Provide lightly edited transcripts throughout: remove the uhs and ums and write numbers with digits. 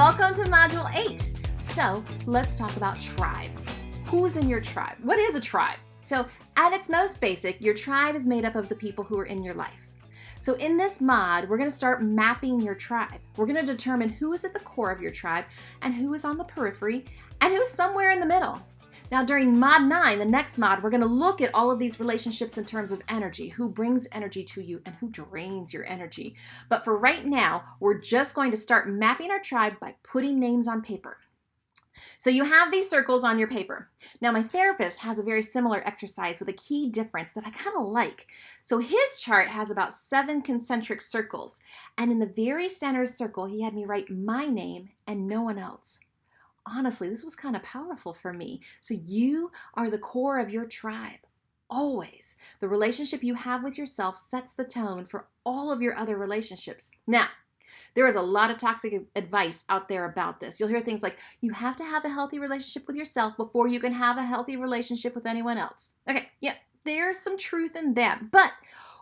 Welcome to Module 8. So let's talk about tribes. Who's in your tribe? What is a tribe? So at its most basic, your tribe is made up of the people who are in your life. So in this mod, we're going to start mapping your tribe. We're going to determine who is at the core of your tribe and who is on the periphery and who's somewhere in the middle. Now during mod 9, the next mod, we're going to look at all of these relationships in terms of energy, who brings energy to you and who drains your energy. But for right now, we're just going to start mapping our tribe by putting names on paper. So you have these circles on your paper. Now my therapist has a very similar exercise with a key difference that I kind of like. So his chart has about 7 concentric circles, and in the very center circle he had me write my name and no one else. Honestly, this was kind of powerful for me. So you are the core of your tribe. Always. The relationship you have with yourself sets the tone for all of your other relationships. Now, there is a lot of toxic advice out there about this. You'll hear things like, you have to have a healthy relationship with yourself before you can have a healthy relationship with anyone else. Okay, yeah, there's some truth in that, but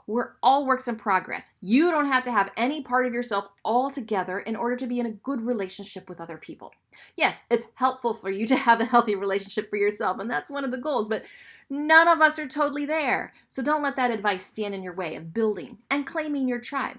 we're all works in progress. You don't have to have any part of yourself all together in order to be in a good relationship with other people. Yes, it's helpful for you to have a healthy relationship for yourself, and that's one of the goals, but none of us are totally there. So don't let that advice stand in your way of building and claiming your tribe.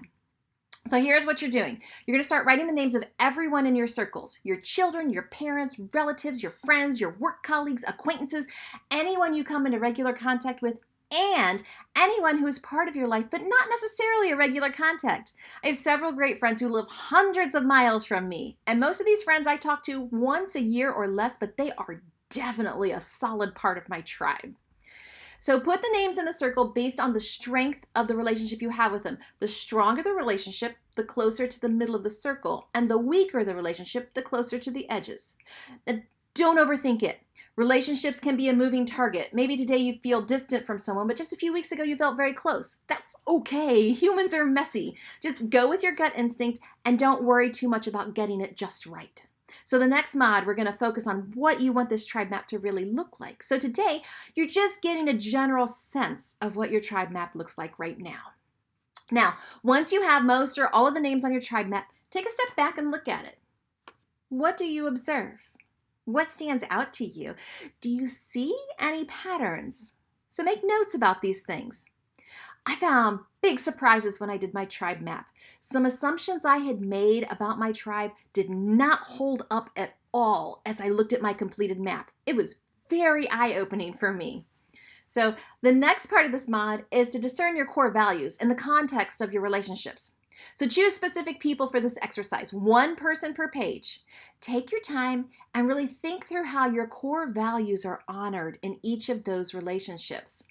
So here's what you're doing. You're going to start writing the names of everyone in your circles, your children, your parents, relatives, your friends, your work colleagues, acquaintances, anyone you come into regular contact with, and anyone who is part of your life, but not necessarily a regular contact. I have several great friends who live hundreds of miles from me, and most of these friends I talk to once a year or less, but they are definitely a solid part of my tribe. So put the names in the circle based on the strength of the relationship you have with them. The stronger the relationship, the closer to the middle of the circle, and the weaker the relationship, the closer to the edges. Now, don't overthink it. Relationships can be a moving target. Maybe today you feel distant from someone, but just a few weeks ago you felt very close. That's okay. Humans are messy. Just go with your gut instinct and don't worry too much about getting it just right. So the next mod, we're going to focus on what you want this tribe map to really look like. So today, you're just getting a general sense of what your tribe map looks like right now. Now, once you have most or all of the names on your tribe map, take a step back and look at it. What do you observe? What stands out to you? Do you see any patterns? So make notes about these things. I found big surprises when I did my tribe map. Some assumptions I had made about my tribe did not hold up at all as I looked at my completed map. It was very eye-opening for me. So the next part of this mod is to discern your core values in the context of your relationships. So choose specific people for this exercise, 1 person per page. Take your time and really think through how your core values are honored in each of those relationships.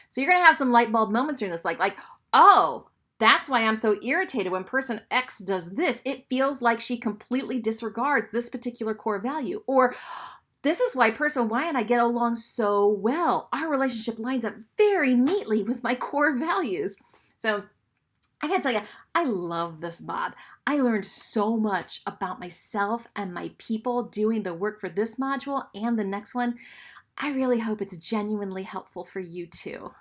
So you're going to have some light bulb moments during this, like, oh, that's why I'm so irritated when person X does this. It feels like she completely disregards this particular core value. Or this is why person Y and I get along so well. Our relationship lines up very neatly with my core values. So I gotta tell you, I love this mod. I learned so much about myself and my people doing the work for this module and the next one. I really hope it's genuinely helpful for you too.